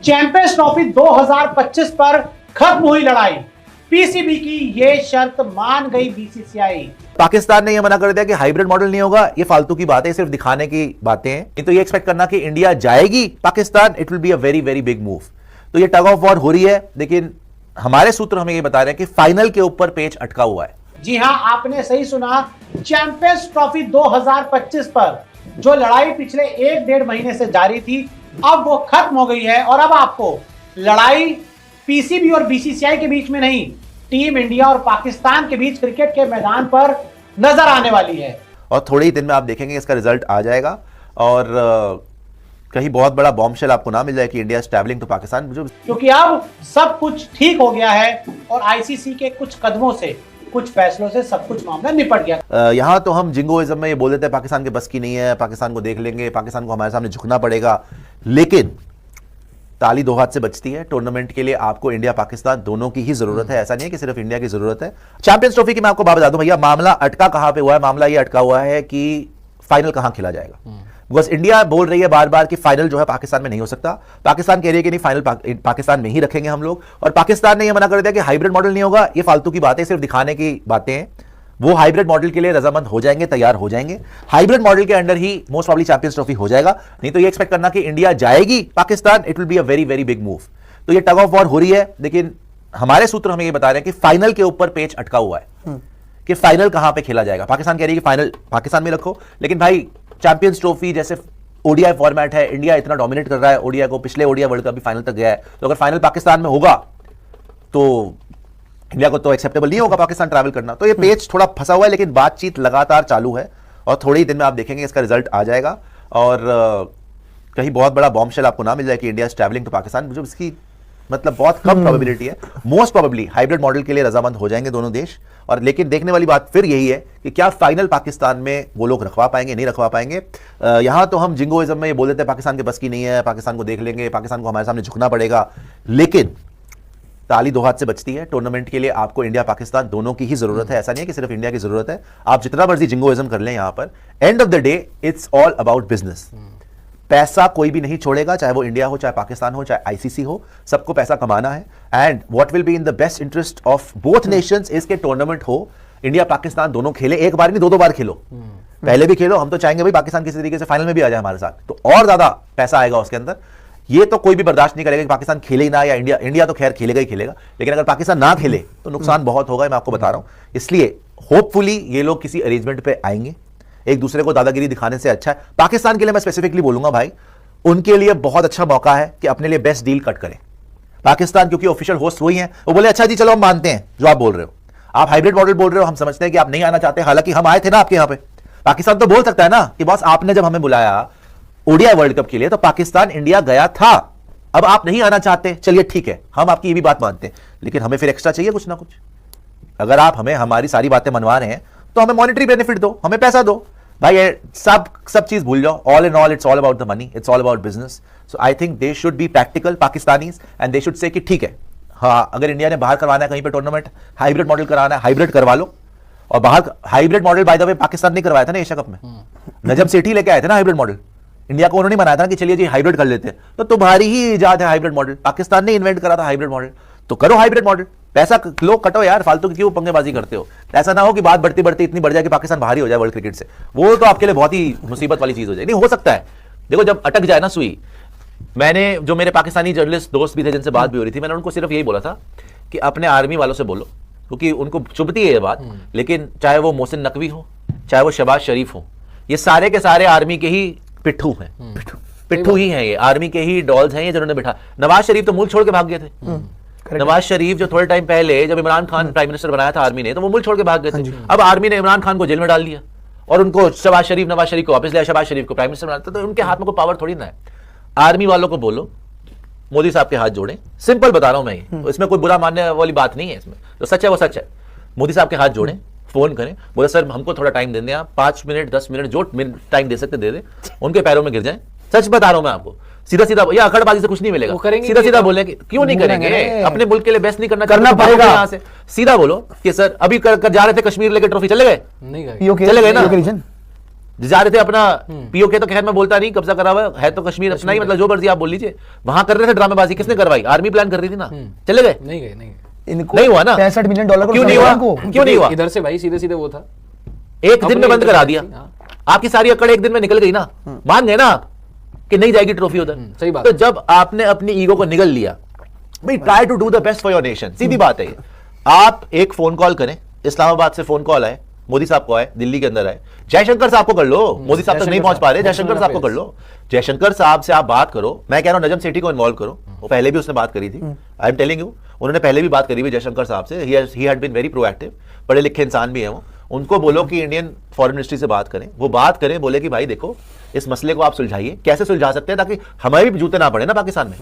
Champions trophy 2025 पर खत्म हुई लड़ाई, पीसीबी की ये शर्त मान गई बीसीसीआई। पाकिस्तान ने यह मना कर दिया कि हाइब्रिड मॉडल नहीं होगा, ये फालतू की बातें, सिर्फ दिखाने की बातें हैं। नहीं तो ये एक्सपेक्ट करना कि इंडिया जाएगी Pakistan, it will be a very very big move. तो ये टग ऑफ वॉर हो रही है, लेकिन हमारे सूत्र हमें ये बता रहे हैं कि फाइनल के ऊपर पेच अटका हुआ है। जी हां, आपने सही सुना। चैंपियंस ट्रॉफी 2025 पर जो लड़ाई पिछले 1-1.5 महीने से जारी थी, अब वो खत्म हो गई है और अब आपको लड़ाई पीसीबी और बीसीसीआई के बीच में नहीं, टीम इंडिया और पाकिस्तान के बीच क्रिकेट के मैदान पर नजर आने वाली है। और थोड़े ही दिन में आप देखेंगे इसका रिजल्ट आ जाएगा और कहीं बहुत बड़ा बॉम्बशेल आपको ना मिल जाए कि India is travelling to Pakistan, क्योंकि अब सब कुछ ठीक हो गया है और आईसीसी के कुछ कदमों से, कुछ फैसलों से सब कुछ मामला निपट गया। यहां तो हम जिंगोइज्म में ये बोल देते हैं पाकिस्तान के बस की नहीं है, पाकिस्तान को देख लेंगे, पाकिस्तान को हमारे सामने झुकना पड़ेगा, लेकिन ताली दो हाथ से बचती है। टूर्नामेंट के लिए आपको इंडिया पाकिस्तान दोनों की ही जरूरत है, ऐसा नहीं है कि सिर्फ इंडिया की जरूरत है। चैंपियंस ट्रॉफी की मैं आपको बात बता दूं भैया, मामला अटका कहां पे हुआ है? मामला ये अटका हुआ है कि फाइनल कहां खेला जाएगा। बिकॉज इंडिया बोल रही है बार बार कि फाइनल जो है पाकिस्तान में नहीं हो सकता, पाकिस्तान कह रही है कि नहीं फाइनल पाकिस्तान में ही रखेंगे हम लोग, और पाकिस्तान ने यह मना कर दिया कि हाइब्रिड मॉडल नहीं होगा, ये फालतू की बातें, सिर्फ दिखाने की बातें हैं। वो हाइब्रिड मॉडल के लिए रजामंद हो जाएंगे, तैयार हो जाएंगे। हाइब्रिड मॉडल के अंडर ही मोस्ट प्रॉब्ली चैंपियंस ट्रॉफी हो जाएगा। नहीं तो ये एक्सपेक्ट करना कि इंडिया जाएगी Pakistan, it will be a very very big move. तो ये टग ऑफ वॉर हो रही है, लेकिन हमारे सूत्र हमें ये बता रहे हैं कि फाइनल के ऊपर पेच अटका हुआ है कि फाइनल कहां पे खेला जाएगा। पाकिस्तान कह रही है कि फाइनल पाकिस्तान में रखो, लेकिन भाई चैंपियंस ट्रॉफी जैसे ओडीआई फॉर्मेट है, इंडिया इतना डोमिनेट कर रहा है ओडीआई को, पिछले ओडीआई वर्ल्ड कप भी फाइनल तक गया है, तो अगर फाइनल पाकिस्तान में होगा तो इंडिया को तो एक्सेप्टेबल नहीं होगा पाकिस्तान ट्रैवल करना। तो ये पेच थोड़ा फंसा हुआ है, लेकिन बातचीत लगातार चालू है और थोड़े ही दिन में आप देखेंगे इसका रिजल्ट आ जाएगा और कहीं बहुत बड़ा बॉम्बशेल आपको ना मिल जाए कि India is travelling to Pakistan, मुझे इसकी मतलब बहुत कम प्रोबेबिलिटी है। मोस्ट प्रोबेबली हाइब्रिड मॉडल के लिए रजामंद हो जाएंगे दोनों देश। और लेकिन देखने वाली बात फिर यही है कि क्या फाइनल पाकिस्तान में वो लोग रखवा पाएंगे, नहीं रखवा पाएंगे। यहां तो हम जिंगोइज्म में ये बोल देते हैं पाकिस्तान के बस की नहीं है, पाकिस्तान को देख लेंगे, पाकिस्तान को हमारे सामने झुकना पड़ेगा, लेकिन ताली दो हाथ से बचती है। टूर्नामेंट के लिए आपको इंडिया पाकिस्तान दोनों की ही जरूरत है, ऐसा नहीं है कि सिर्फ इंडिया की जरूरत है। आप जितना मर्जी जिंगोइज्म कर लें, यहां पर end of the day it's all about business. पैसा कोई भी नहीं छोड़ेगा, चाहे वो इंडिया हो, चाहे पाकिस्तान हो, चाहे आईसीसी हो, सबको पैसा कमाना है। And what will be in the best interest of both Nations is के टूर्नामेंट हो, इंडिया पाकिस्तान दोनों खेले, एक बार नहीं 2-2 बार खेलो, पहले भी खेलो। हम तो चाहेंगे भाई पाकिस्तान किसी तरीके से फाइनल में भी आ जाए हमारे साथ, तो और ज्यादा पैसा आएगा उसके अंदर। ये तो कोई भी बर्दाश्त नहीं करेगा कि पाकिस्तान खेले ही ना, या इंडिया तो खैर खेलेगा ही खेलेगा, लेकिन अगर पाकिस्तान ना खेले तो नुकसान बहुत होगा, मैं आपको बता रहा हूं। इसलिए होपफुली ये लोग किसी अरेंजमेंट पे आएंगे। एक दूसरे को दादागिरी दिखाने से अच्छा है, पाकिस्तान के लिए मैं स्पेसिफिकली बोलूंगा भाई, उनके लिए बहुत अच्छा मौका है कि अपने लिए बेस्ट डील कट करें। पाकिस्तान क्योंकि ऑफिशियल होस्ट वही है, वो बोले अच्छा जी चलो हम मानते हैं जो आप बोल रहे हो, आप हाइब्रिड मॉडल बोल रहे हो, हम समझते हैं कि आप नहीं आना चाहते, हालांकि हम आए थे ना आपके यहां पे। पाकिस्तान तो बोल सकता है ना कि बॉस आपने जब हमें बुलाया ओडीआई वर्ल्ड कप के लिए तो पाकिस्तान इंडिया गया था, अब आप नहीं आना चाहते, चलिए ठीक है, हम आपकी ये भी बात मानते हैं, लेकिन हमें फिर एक्स्ट्रा चाहिए कुछ ना कुछ। अगर आप हमें हमारी सारी बातें मनवा रहे हैं तो हमें मॉनेटरी बेनिफिट दो, हमें पैसा दो भाई। ये सब चीज भूल जाओ, all in all it's all about the money, it's all about business. So I think they should be practical Pakistanis and they should say कि ठीक है, हाँ अगर इंडिया ने बाहर करवाना है कहीं पे टूर्नामेंट, हाइब्रिड मॉडल कराना है, हाइब्रिड करवा लो। और बाहर hybrid model by the way Pakistan ने करवाया था ना एशिया कप में, नजम सेठी लेके आए थे ना हाइब्रिड मॉडल, इंडिया को उन्होंने बनाया था कि चलिए जी हाइब्रिड कर लेते हैं, तो तुम्हारी ही इजाद है हाइब्रिड मॉडल, पाकिस्तान ने इन्वेंट करा था हाइब्रिड मॉडल, तो करो हाइब्रिड मॉडल, पैसा लो कटो यार, फालतू की क्यों पंगेबाजी करते हो। ऐसा ना हो कि बात बढ़ती बढ़ती इतनी बढ़ जाए कि पाकिस्तान बाहर ही हो जाए वर्ल्ड क्रिकेट से, वो तो आपके लिए बहुत ही मुसीबत वाली चीज हो जाए। नहीं हो सकता है, देखो जब अटक जाए ना सुई, मैंने जो मेरे पाकिस्तानी जर्नलिस्ट दोस्त भी थे जिनसे बात भी हो रही थी, मैंने उनको सिर्फ यही बोला था कि अपने आर्मी वालों से बोलो, क्योंकि उनको चुभती है ये बात, लेकिन चाहे वो मोहसिन नकवी हो, चाहे वो शहबाज शरीफ हो, ये सारे के सारे आर्मी के ही पिट्ठू हैं, पिट्ठू ही हैं, ये आर्मी के ही डॉल्स हैं ये जिन्होंने बिठा। नवाज शरीफ तो मुल्क छोड़ के भाग गए थे। नवाज शरीफ जो थोड़े टाइम पहले जब इमरान खान प्राइम मिनिस्टर बनाया था आर्मी ने, तो वो मुल्क छोड़ के भाग गए थे। अब आर्मी ने इमरान खान को जेल में डाल दिया और उनको नवाज शरीफ को वापस लिया, शहबाज शरीफ को प्राइम मिनिस्टर बनाया, तो उनके हाथ में कोई पावर थोड़ी ना है। आर्मी वालों को बोलो मोदी साहब के हाथ जोड़ें, सिंपल बता रहा हूं मैं, इसमें कोई बुरा मानने वाली बात नहीं है, इसमें जो सच है वो सच है। मोदी साहब के हाथ जोड़ें, फोन करें, बोले सर हमको थोड़ा टाइम दे दें, आप 5 मिनट 10 मिनट जो टाइम दे सकते दे दें, उनके पैरों में गिर जाएं। सच बता रहा हूं मैं आपको, सीधा सीधा, या अखड़बाजी से कुछ नहीं मिलेगा, सीधा सीधा बोले कि क्यों नहीं करेंगे, अपने मुल्क के लिए बेस्ट नहीं करना पड़ेगा। यहाँ से सीधा बोलो कि सर अभी जा रहे थे कश्मीर लेके ट्रॉफी, चले गए, नहीं गए, चले गए ना, जा रहे थे अपना पीओके, तो खैर मैं बोलता नहीं, कब्जा करा हुआ है तो कश्मीर अपना ही, मतलब जो मर्जी आप बोल लीजिए, वहां कर रहे थे ड्रामेबाजी, किसने करवाई? आर्मी प्लान कर रही थी ना, चले गए? नहीं गए, नहीं गए। इनको नहीं हुआ ना, 65 मिलियन डॉलर क्यों नहीं हुआ? क्यों नहीं हुआ? इधर से भाई सीधे सीधे वो था, एक दिन में बंद करा दिया, आपकी सारी अकड़ एक दिन में निकल गई ना, मान गए ना आप कि नहीं जाएगी ट्रॉफी उधर। सही बात। तो जब आपने अपनी ईगो को निगल लिया, भाई try to do the best for your nation, सीधी बात है ये। आप एक फोन कॉल करें, इस्लामाबाद से फोन कॉल आए, मोदी साहब को आए, दिल्ली के अंदर आए, जयशंकर साहब को कर लो, मोदी साहब तक नहीं पहुंच पा रहे, जयशंकर साहब को कर लो, जयशंकर साहब से आप बात करो। मैं कह रहा हूं नजम सेठी को इन्वॉल्व करो, वो पहले भी उसने बात करी थी, आई एम टेलिंग यू, उन्होंने पहले भी बात करी हुई जयशंकर साहब से, ही हैड बीन वेरी प्रोएक्टिव, पढ़े लिखे इंसान भी है वो। उनको बोलो कि इंडियन फॉरेन मिनिस्ट्री से बात करें, वो बात करें, बोले कि भाई देखो इस मसले को आप सुलझाइए, कैसे सुलझा सकते हैं ताकि हमारे भी जूते ना पड़े ना पाकिस्तान में।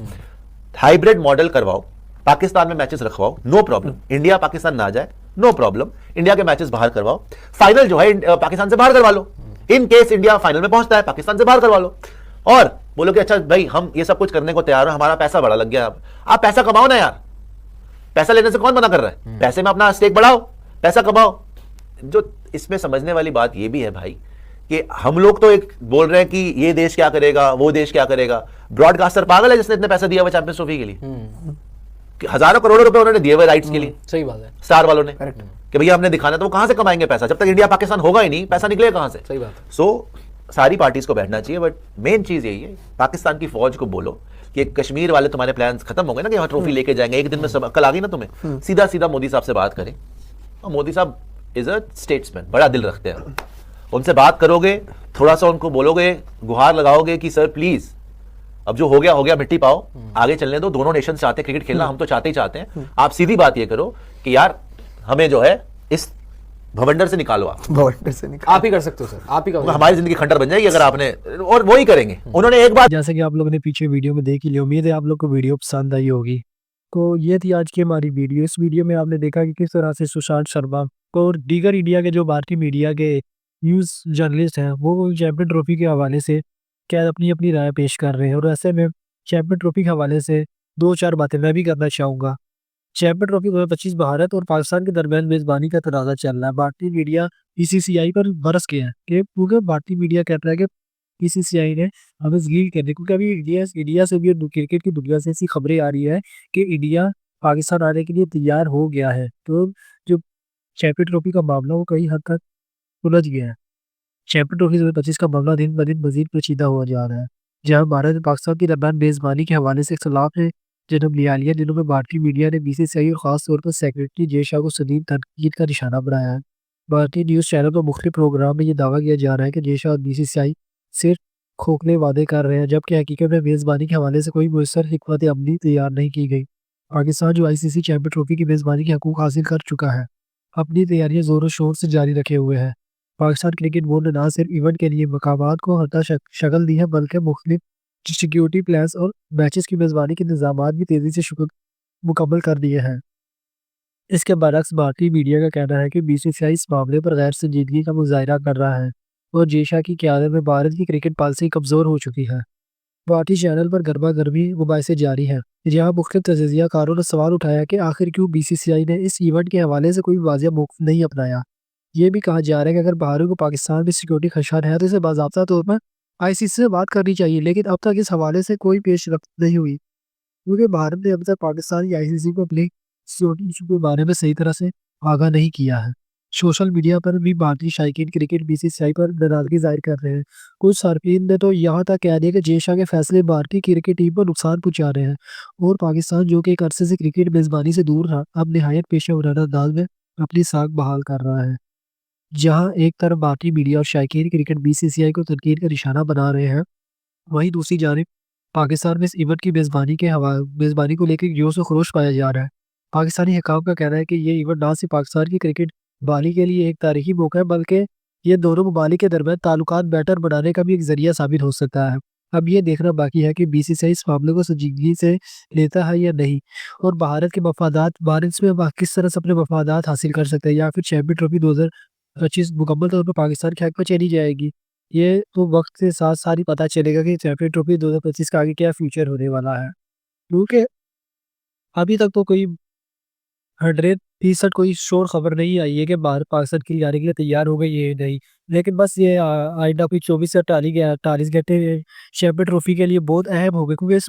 हाइब्रिड मॉडल करवाओ, पाकिस्तान में मैचेस रखवाओ, नो प्रॉब्लम, इंडिया पाकिस्तान ना जाए, नो प्रॉब्लम, इंडिया के मैचेस बाहर करवाओ, फाइनल जो है पाकिस्तान से बाहर करवा लो, इन केस इंडिया फाइनल में पहुंचता है पाकिस्तान से बाहर करवा लो, और बोलो कि अच्छा भाई हम ये सब कुछ करने को तैयार हो, हमारा पैसा बड़ा लग गया, आप पैसा कमाओ ना यार, पैसा लेने से कौन मना कर रहा है, पैसे में अपना स्टेक बढ़ाओ, पैसा कमाओ। जो इसमें समझने वाली बात ये भी है भाई कि हम लोग तो एक बोल रहे हैं कि ये देश क्या करेगा, वो देश क्या करेगा, ब्रॉडकास्टर पागल है जिसने इतने पैसा दिया हुआ चैंपियंस ट्रॉफी के लिए, कि हजारों करोड़ों रुपए उन्होंने दिए हुए राइट्स के लिए, सही बात है, स्टार वालों ने, कि भैया हमने दिखाना, तो वो कहां से कमाएंगे पैसा, जब तक इंडिया पाकिस्तान होगा ही नहीं, पैसा निकलेगा कहां से? सही बात है। सो सारी पार्टीज को बैठना चाहिए, बट मेन चीज यही है, पाकिस्तान की फौज को बोलो कि कश्मीर वाले तुम्हारे प्लान्स खत्म हो गए ना कि वहां ट्रॉफी लेके जाएंगे एक दिन में, सब अक्ल आ गई ना तुम्हें, सीधा सीधा मोदी साहब से बात करें, और मोदी साहब इज अ स्टेट्समैन, बड़ा दिल रखते हैं, उनसे बात करोगे, थोड़ा सा उनको बोलोगे, गुहार लगाओगे कि सर प्लीज अब जो हो गया मिट्टी पाओ, आगे चलने दो, दोनों नेशन चाहते हैं क्रिकेट खेलना, हम तो चाहते ही चाहते हैं, आप सीधी बात ये करो कि यार हमें जो है इस भवंडर से निकालो, आप ही कर सकते हो सर, आप ही कर, हमारी जिंदगी खंडर बन जाएगी अगर आपने, और वो ही करेंगे। उन्होंने एक बात, जैसे कि आप लोगों ने पीछे वीडियो में देख ही लिया, उम्मीद है आप लोग को वीडियो पसंद आई होगी। तो ये थी आज की हमारी वीडियो। इस वीडियो में आपने देखा कि किस तरह से सुशांत शर्मा और दीगर इंडिया के जो भारतीय मीडिया के न्यूज़ जर्नलिस्ट हैं वो चैंपियन ट्रॉफी के हवाले से क्या अपनी अपनी राय पेश कर रहे हैं। और ऐसे में चैंपियन ट्रॉफी के हवाले से 2-4 बातें मैं भी करना चाहूँगा। चैंपियन ट्रॉफी 2025 भारत और पाकिस्तान के दरमियान मेज़बानी का तनाज़ा चल रहा है। भारतीय मीडिया बीसीसीआई पर बरस गया है कि क्योंकि भारतीय मीडिया कहता है कि बीसीसीआई ने हमें ज़लील कर दिया, क्योंकि अभी इंडिया से भी क्रिकेट की दुनिया से ऐसी खबरें आ रही है कि इंडिया पाकिस्तान आने के लिए तैयार हो गया है। तो जो चैंपियन ट्रॉफी का मामला वो कई हद तक उलझ गया है। चैंपियन ट्रॉफी 2025 का मामला दिन ब दिन मजीद पेचीदा हुआ जा रहा है, जहाँ भारत और पाकिस्तान के दरमियान मेज़बानी के हवाले से इख्तिलाफ ने जन्म लिया लिया, जिनों में भारतीय मीडिया ने बीसीसीआई और ख़ास तौर पर सेक्रेटरी जय शाह को शदीद तनकीद का निशाना बनाया है। भारतीय न्यूज़ चैनल पर मुख्तलिफ प्रोग्राम में ये दावा किया जा रहा है कि जय शाह और बीसीसीआई सिर्फ खोखले वादे कर रहे हैं, जबकि हकीकत में मेज़बानी के हवाले से कोई मुयस्सर हिकमत अमली तैयार नहीं की गई। पाकिस्तान जो आईसीसी चैंपियन ट्रॉफी की मेज़बानी के हकूक़ हासिल कर चुका है, अपनी तैयारियां ज़ोरों शोर से जारी रखे हुए है। पाकिस्तान क्रिकेट बोर्ड ने न सिर्फ इवेंट के लिए मकामात को हल्का शक्ल दी है, बल्कि मुख्तलिफ सिक्योरिटी प्लान्स और मैचेस की मेज़बानी के इंतजामात भी तेज़ी से मुकम्मल कर दिए हैं। इसके बरक्स भारतीय मीडिया का कहना है कि बीसीसीआई इस मामले पर गैर संजीदगी का मुजाहिरा कर रहा है और जय शाह की क़यादत में भारत की क्रिकेट पॉलिसी कमज़ोर हो चुकी है। भारतीय चैनल पर गर्मा गर्मी मुबाहिसे जारी है, जहाँ मुख्तलिफ तजज़ियाकारों ने सवाल उठाया कि आखिर क्यों बीसीसीआई ने इस इवेंट के हवाले से कोई वाज़ेह मौक़िफ़ नहीं अपनाया। ये भी कहा जा रहा है कि अगर बाहरियों को पाकिस्तान में सिक्योरिटी खदशात है तो इसे बाज़ाब्ता तौर पर आईसीसी से बात करनी चाहिए, लेकिन अब तक इस हवाले से कोई पेशरफ्त नहीं हुई, क्योंकि भारत ने अब तक पाकिस्तान या आईसीसी को अपने सिक्योरिटी इशू के बारे में सही तरह से आगाह नहीं किया है। सोशल मीडिया पर भी भारतीय शायकीन क्रिकेट बीसीसीआई पर नाराज़गी जाहिर कर रहे हैं। कुछ सार्फिन ने तो यहाँ तक कह दिया कि जय शाह के फैसले भारतीय क्रिकेट टीम पर नुकसान पहुँचा रहे हैं और पाकिस्तान जो कि एक अरसे से क्रिकेट मेज़बानी से दूर था, अब नहायत पेशा वराना अंदाज में अपनी साख बहाल कर रहा है। जहाँ एक तरफ भारतीय मीडिया और शायकीन क्रिकेट बीसीसीआई को तनकीद का निशाना बना रहे हैं, वहीं दूसरी जानिब पाकिस्तान में इस इवेंट की मेज़बानी को लेकर जोश व खरोश पाया जा रहा है। पाकिस्तानी हुकाम का कहना है कि ये इवेंट ना सिर्फ पाकिस्तान की क्रिकेट बानी के लिए एक तारीखी मौका है, बल्कि ये दोनों ममालिक के दरमियान ताल्लुकात बेहतर बनाने का भी एक ज़रिया साबित हो सकता है। अब ये देखना बाकी है कि बीसीसीआई इस मामले को संजीदगी से लेता है या नहीं, और भारत के भारत इसमें किस तरह से अपने मफादात हासिल कर सकते हैं, या फिर चैंपियन ट्रॉफी 2025 मुकम्मल तौर पर पाकिस्तान के हक में चली जाएगी। ये तो वक्त के साथ साथ ही पता चलेगा कि चैंपियन ट्रॉफी 2025 का आगे क्या फ्यूचर होने वाला है, क्योंकि अभी तक तो कोई 100 फीसद कोई शोर खबर नहीं आई है कि भारत पाकिस्तान के लिए जाने के लिए तैयार हो गई है नहीं। लेकिन बस ये आइंदा कोई 24 से 48 घंटे चैंपियन ट्रॉफी के लिए बहुत अहम हो गए, क्योंकि इस